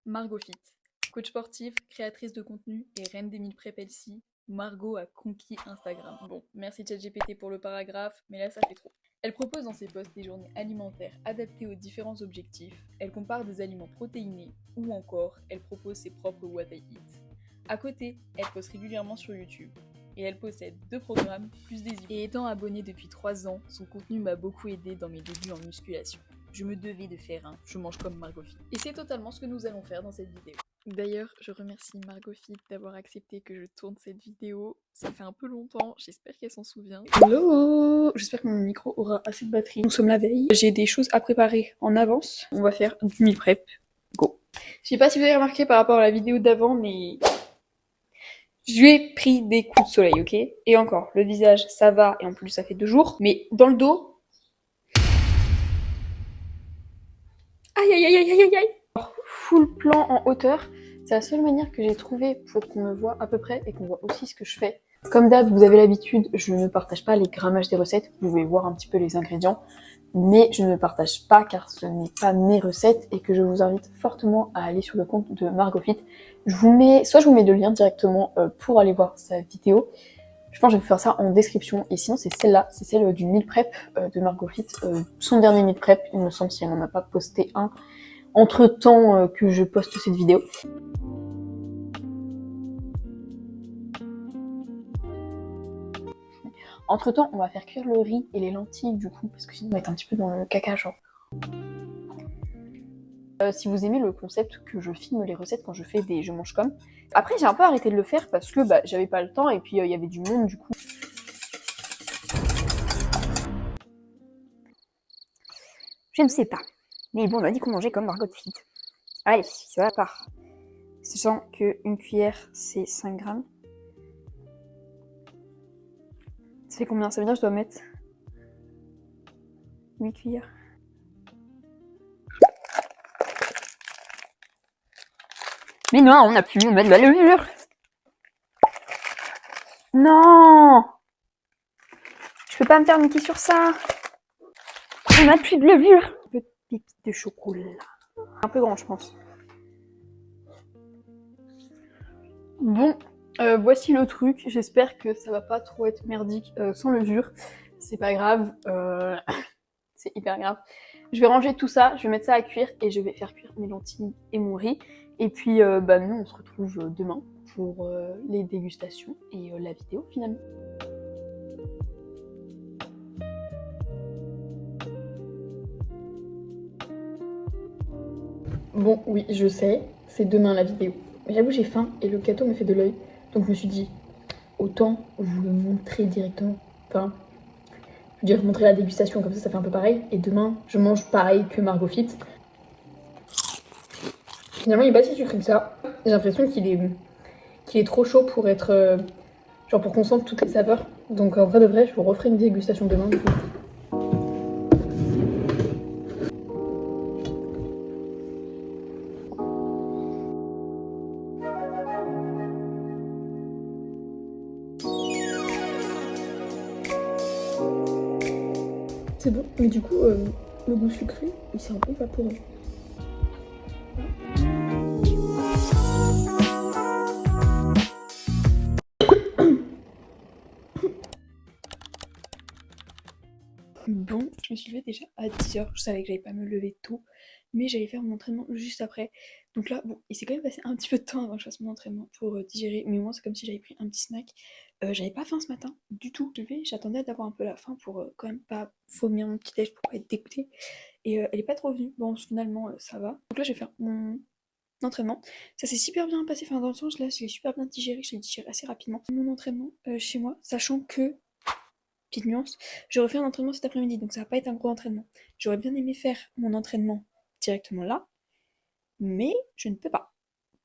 Margot Fit, coach sportif, créatrice de contenu et reine des 1000 prep LC, Margot a conquis Instagram. Bon, merci ChatGPT pour le paragraphe, mais là ça fait trop. Elle propose dans ses posts des journées alimentaires adaptées aux différents objectifs, elle compare des aliments protéinés ou encore elle propose ses propres What I Eat. À côté, elle poste régulièrement sur YouTube. Et elle possède 2 programmes plus des e-books. Et étant abonnée depuis 3 ans, son contenu m'a beaucoup aidé dans mes débuts en musculation. Je me devais de faire un Je mange comme Margot Fit. Et c'est totalement ce que nous allons faire dans cette vidéo. D'ailleurs, je remercie Margot Fit d'avoir accepté que je tourne cette vidéo. Ça fait un peu longtemps, j'espère qu'elle s'en souvient. Hello! J'espère que mon micro aura assez de batterie. Nous sommes la veille. J'ai des choses à préparer en avance. On va faire du meal prep. Go! Je sais pas si vous avez remarqué par rapport à la vidéo d'avant, mais j'ai pris des coups de soleil, ok? Et encore, le visage, ça va, et en plus ça fait 2 jours. Mais dans le dos... Aïe aïe aïe aïe aïe aïe! Alors, full plan en hauteur, c'est la seule manière que j'ai trouvée pour qu'on me voit à peu près et qu'on voit aussi ce que je fais. Comme d'hab, vous avez l'habitude, je ne partage pas les grammages des recettes, vous pouvez voir un petit peu les ingrédients, mais je ne partage pas car ce n'est pas mes recettes et que je vous invite fortement à aller sur le compte de Margot Fit. Soit je vous mets le lien directement pour aller voir sa vidéo. Je pense que je vais faire ça en description. Et sinon, c'est celle-là, c'est celle du meal prep de Margot Fit. Son dernier meal prep, il me semble, si elle n'en a pas posté un entre temps que je poste cette vidéo. Entre temps, on va faire cuire le riz et les lentilles du coup, parce que sinon on va être un petit peu dans le caca genre. Si vous aimez le concept que je filme les recettes quand je fais des Je mange comme. Après j'ai un peu arrêté de le faire parce que j'avais pas le temps et puis il y avait du monde du coup. Je ne sais pas. Mais bon, on a dit qu'on mangeait comme Margot Fit. Allez, ça part. Sachant qu'une cuillère, c'est 5 grammes. Ça fait combien? Ça veut dire que je dois mettre 8 cuillères. Mais non, on a pu mettre de la levure. Non! Je peux pas me faire niquer sur ça. On a plus de levure. Petite pépite de chocolat. Un peu grand, je pense. Bon, voici le truc. J'espère que ça va pas trop être merdique sans levure. C'est pas grave, c'est hyper grave. Je vais ranger tout ça, je vais mettre ça à cuire et je vais faire cuire mes lentilles et mon riz. Et puis nous on se retrouve demain pour les dégustations et la vidéo finalement. Bon, oui, je sais, c'est demain la vidéo. Mais j'avoue, j'ai faim et le gâteau me fait de l'œil. Donc je me suis dit, autant vous le montrer directement. Enfin, je veux dire, montrer la dégustation, comme ça fait un peu pareil. Et demain, je mange pareil que Margot Fit. Finalement, il est pas si sucré que ça. J'ai l'impression qu'il est trop chaud pour être... genre pour qu'on sente toutes les saveurs. Donc en vrai de vrai, je vous referai une dégustation demain du coup. C'est bon, mais du coup, le goût sucré, il s'est un peu évaporé. Bon, je me suis levée déjà à 10h, je savais que j'allais pas me lever tôt, mais j'allais faire mon entraînement juste après. Donc là, bon, il s'est quand même passé un petit peu de temps avant que je fasse mon entraînement pour digérer, mais moi c'est comme si j'avais pris un petit snack. J'avais pas faim ce matin, du tout. J'attendais d'avoir un peu la faim pour quand même pas vomir mon petit déj pour pas être dégoûtée. Et elle est pas trop venue, bon finalement ça va. Donc là je vais faire mon entraînement. Ça s'est super bien passé, enfin dans le sens là je l'ai super bien digéré, je l'ai digéré assez rapidement. Mon entraînement chez moi, sachant que petite nuance, je refais un entraînement cet après-midi, donc ça va pas être un gros entraînement. J'aurais bien aimé faire mon entraînement directement là, mais je ne peux pas.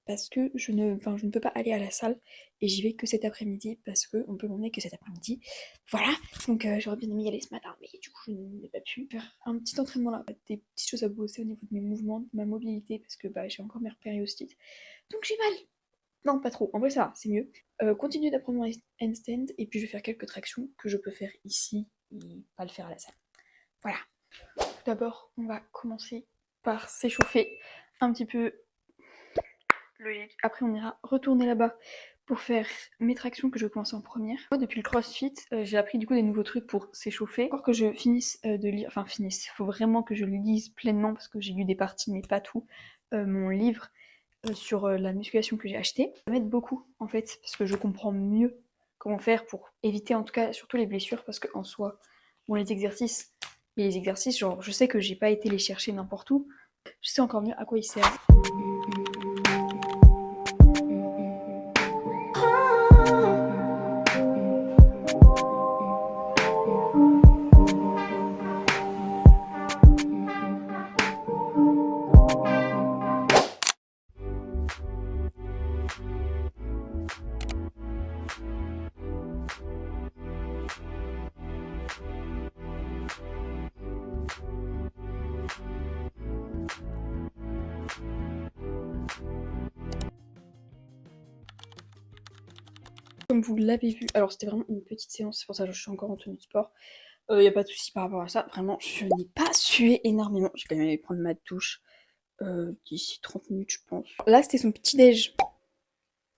Parce que je ne peux pas aller à la salle et j'y vais que cet après-midi parce qu'on peut m'emmener que cet après-midi. Voilà, donc j'aurais bien aimé y aller ce matin, mais du coup je n'ai pas pu faire un petit entraînement là, des petites choses à bosser au niveau de mes mouvements, de ma mobilité, parce que j'ai encore mes périostites. Donc j'ai mal. Non, pas trop. En vrai, ça va, c'est mieux. Continue d'apprendre mon handstand et puis je vais faire quelques tractions que je peux faire ici et pas le faire à la salle. Voilà. Tout d'abord, on va commencer par s'échauffer un petit peu logique. Après on ira retourner là-bas pour faire mes tractions que je commence en première. Moi depuis le CrossFit, j'ai appris du coup des nouveaux trucs pour s'échauffer. Encore que je finisse de lire, enfin finisse, il faut vraiment que je le lise pleinement parce que j'ai lu des parties mais pas tout. Mon livre sur la musculation que j'ai acheté. Ça m'aide beaucoup en fait parce que je comprends mieux comment faire pour éviter en tout cas surtout les blessures parce qu'en soi, bon les exercices, genre je sais que j'ai pas été les chercher n'importe où, je sais encore mieux à quoi ils servent. Comme vous l'avez vu, alors c'était vraiment une petite séance, c'est pour ça que je suis encore en tenue de sport. Y a pas de souci par rapport à ça, vraiment je n'ai pas sué énormément. J'ai quand même allé prendre ma douche d'ici 30 minutes je pense. Là c'était son petit déj,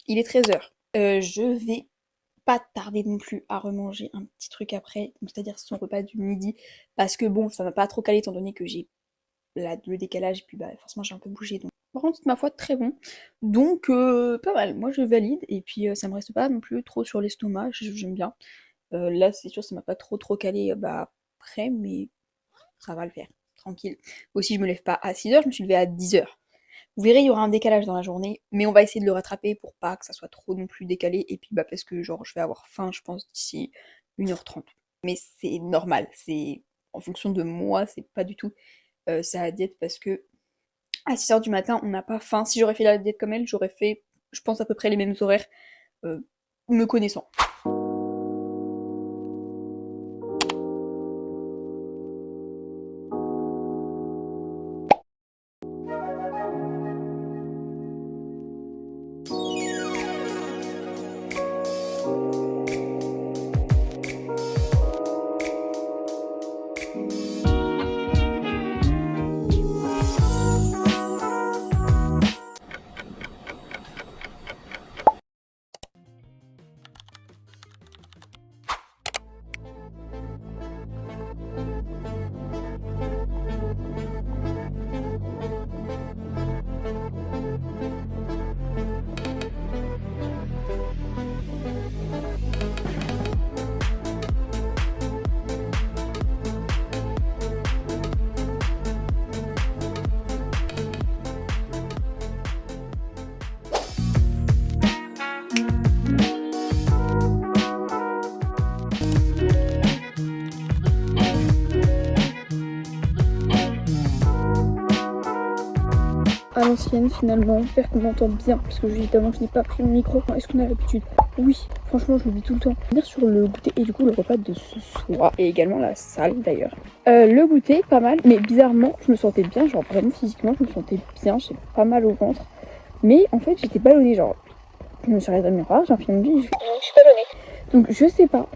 il est 13h. Je vais pas tarder non plus à remanger un petit truc après, c'est-à-dire son repas du midi, parce que bon ça m'a pas trop calé étant donné que j'ai le décalage et puis bah forcément j'ai un peu bougé donc. Par contre, ma foi, très bon. Donc, pas mal. Moi, je valide. Et puis, ça me reste pas non plus trop sur l'estomac. J'aime bien. Là, c'est sûr, ça m'a pas trop calé après, mais ça va le faire. Tranquille. Aussi, je me lève pas à 6h, je me suis levée à 10h. Vous verrez, il y aura un décalage dans la journée, mais on va essayer de le rattraper pour pas que ça soit trop non plus décalé. Et puis, bah, parce que, genre, je vais avoir faim, je pense, d'ici 1h30. Mais c'est normal. C'est en fonction de moi, c'est pas du tout sa diète parce que à 6h du matin, on n'a pas faim. Si j'aurais fait la diète comme elle, j'aurais fait, je pense, à peu près les mêmes horaires, me connaissant. À l'ancienne finalement, j'espère qu'on m'entend bien parce que évidemment je n'ai pas pris mon micro. Est-ce qu'on a l'habitude? Oui, franchement je l'oublie tout le temps. Venir sur le goûter et du coup le repas de ce soir et également la salle d'ailleurs. Le goûter pas mal, mais bizarrement je me sentais bien, genre vraiment physiquement je me sentais bien, j'ai pas mal au ventre. Mais en fait j'étais ballonnée, genre je me suis regardée dans le miroir, j'ai un film vie, je suis ballonnée. Donc je sais pas.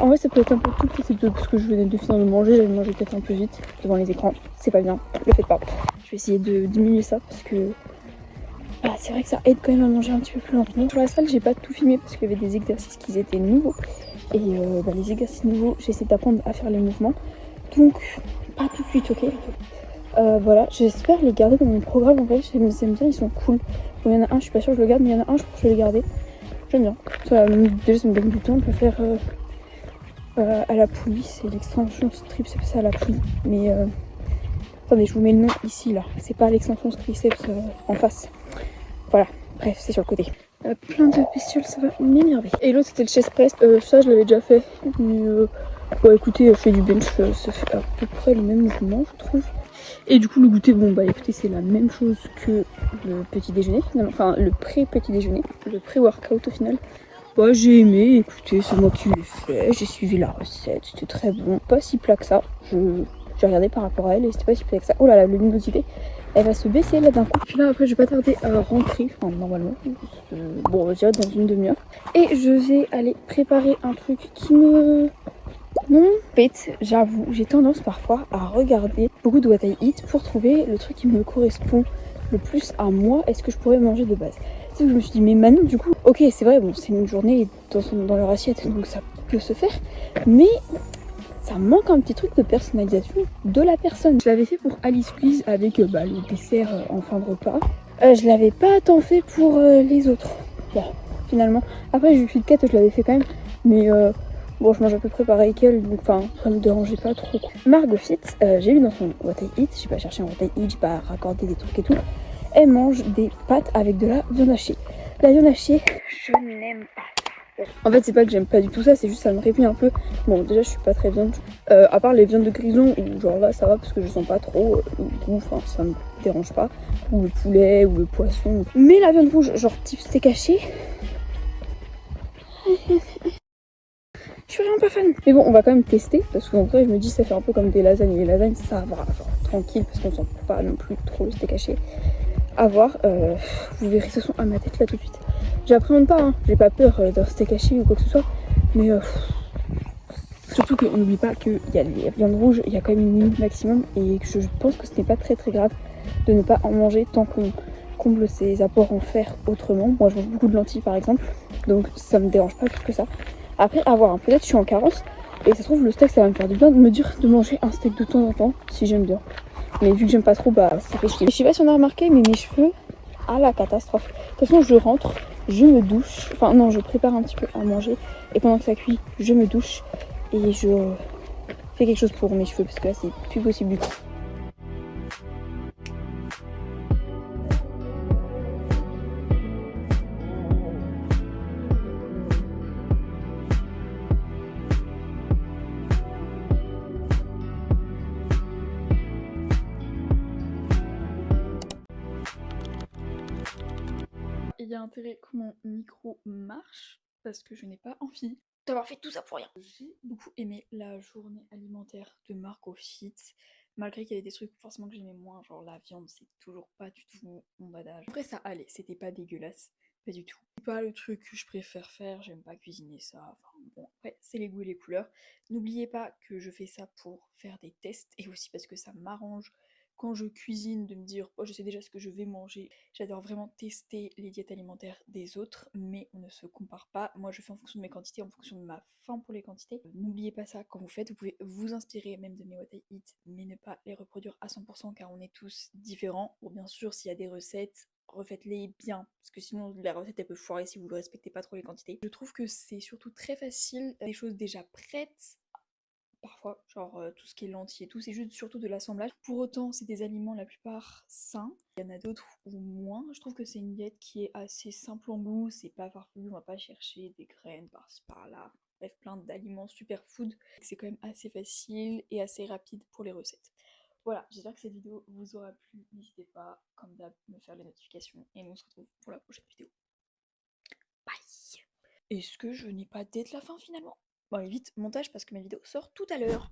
En vrai ça peut être un peu tout peut-être parce que je venais de finir de manger, j'avais mangé peut-être un peu vite devant les écrans. C'est pas bien, le faites pas. Je vais essayer de diminuer ça parce que bah, c'est vrai que ça aide quand même à manger un petit peu plus lentement. Sur la salle j'ai pas tout filmé parce qu'il y avait des exercices qui étaient nouveaux. Et bah, les exercices nouveaux, j'essaie d'apprendre à faire les mouvements. Donc pas tout de suite, ok. Voilà, j'espère les garder dans mon programme en vrai, j'aime bien, ils sont cool. Bon, il y en a un, je suis pas sûre que je le garde, mais il y en a un, je pense que je vais les garder. J'aime bien. Ça, déjà, ça me donne du temps. On peut faire à la poulie. C'est l'extension strip, c'est ça à la poulie. Mais attendez, je vous mets le nom ici, là. C'est pas l'extension triceps en face. Voilà. Bref, c'est sur le côté. Plein de bestioles, ça va m'énerver. Et l'autre, c'était le chest press. Ça, je l'avais déjà fait. Mais bon, écoutez, je fais du bench. Ça fait à peu près le même mouvement, je trouve. Et du coup, le goûter, bon, bah écoutez, c'est la même chose que le petit déjeuner, finalement. Enfin, le pré-petit déjeuner. Le pré-workout au final. Bah, j'ai aimé, écoutez, c'est moi qui l'ai fait. J'ai suivi la recette, c'était très bon. Pas si plat que ça. J'ai regardé par rapport à elle et c'était pas si plat que ça. Oh là, la luminosité, elle va se baisser là d'un coup. Puis là, après, je vais pas tarder à rentrer. Enfin, normalement. Bon, je dirais dans une demi-heure. Et je vais aller préparer un truc qui me... Non, bête, j'avoue, j'ai tendance parfois à regarder beaucoup de What I Eat pour trouver le truc qui me correspond le plus à moi est-ce que je pourrais manger de base. C'est que je me suis dit, mais Manon, du coup, ok, c'est vrai, bon, c'est une journée dans leur assiette, donc ça peut se faire, mais ça manque un petit truc de personnalisation de la personne. Je l'avais fait pour Alice Quiz avec le dessert en fin de repas. Je l'avais pas tant fait pour les autres. Bon, finalement. Après, Jules Kit Kat, je l'avais fait quand même, mais bon, je mange à peu près pareil qu'elle, donc enfin, ça me dérangeait pas trop. Margot Fit, j'ai vu dans son What I Eat, j'ai pas cherché en What I Eat, j'ai pas raccordé des trucs et tout. Elle mange des pâtes avec de la viande hachée. La viande hachée, je n'aime pas. En fait, c'est pas que j'aime pas du tout ça, c'est juste ça me répugne un peu. Bon, déjà, je suis pas très viande. À part les viandes de grison, où genre là, ça va parce que je sens pas trop le goût, enfin, ça me dérange pas. Ou le poulet, ou le poisson. Mais la viande rouge, genre type steak haché, je suis vraiment pas fan. Mais bon, on va quand même tester parce qu'en vrai, je me dis, ça fait un peu comme des lasagnes. Les lasagnes, ça va, genre tranquille parce qu'on sent pas non plus trop le steak haché. À voir, vous verrez, ce sont à ma tête là tout de suite. J'appréhende pas, hein. J'ai pas peur d'un steak haché ou quoi que ce soit, mais surtout qu'on n'oublie pas qu'il y a les viandes rouges, il y a quand même une limite maximum et que je pense que ce n'est pas très grave de ne pas en manger tant qu'on comble ses apports en fer autrement. Moi je mange beaucoup de lentilles par exemple, donc ça me dérange pas plus que ça. Après, à voir, hein. Peut-être je suis en carence et ça se trouve le steak ça va me faire du bien de me dire de manger un steak de temps en temps si j'aime bien. Mais vu que j'aime pas trop, bah ça fait chier. Je sais pas si on a remarqué, mais mes cheveux, à la catastrophe. De toute façon, je rentre, je me douche, enfin non, je prépare un petit peu à manger et pendant que ça cuit, je me douche et je fais quelque chose pour mes cheveux parce que là c'est plus possible du tout. Il y a intérêt que mon micro marche parce que je n'ai pas envie d'avoir fait tout ça pour rien. J'ai beaucoup aimé la journée alimentaire de Margot Fit, malgré qu'il y avait des trucs forcément que j'aimais moins, genre la viande, c'est toujours pas du tout mon badage. Après ça allait, c'était pas dégueulasse, pas du tout. C'est pas le truc que je préfère faire, j'aime pas cuisiner ça, enfin bon, après c'est les goûts et les couleurs. N'oubliez pas que je fais ça pour faire des tests et aussi parce que ça m'arrange quand je cuisine de me dire oh je sais déjà ce que je vais manger. J'adore vraiment tester les diètes alimentaires des autres, mais on ne se compare pas. Moi je fais en fonction de mes quantités, en fonction de ma faim pour les quantités. N'oubliez pas ça quand vous faites, vous pouvez vous inspirer même de mes what I eat, mais ne pas les reproduire à 100% car on est tous différents. Bon bien sûr s'il y a des recettes, refaites-les bien, parce que sinon la recette elle peut foirer si vous ne respectez pas trop les quantités. Je trouve que c'est surtout très facile, des choses déjà prêtes parfois, genre tout ce qui est lentilles et tout, c'est juste surtout de l'assemblage. Pour autant, c'est des aliments la plupart sains. Il y en a d'autres ou moins. Je trouve que c'est une diète qui est assez simple en goût, c'est pas farfelu, on va pas chercher des graines par-ci par-là. Bref, plein d'aliments superfood. C'est quand même assez facile et assez rapide pour les recettes. Voilà, j'espère que cette vidéo vous aura plu. N'hésitez pas, comme d'hab, me faire les notifications et on se retrouve pour la prochaine vidéo. Bye. Est-ce que je n'ai pas d'être la fin finalement? Bon allez vite, montage parce que ma vidéo sort tout à l'heure.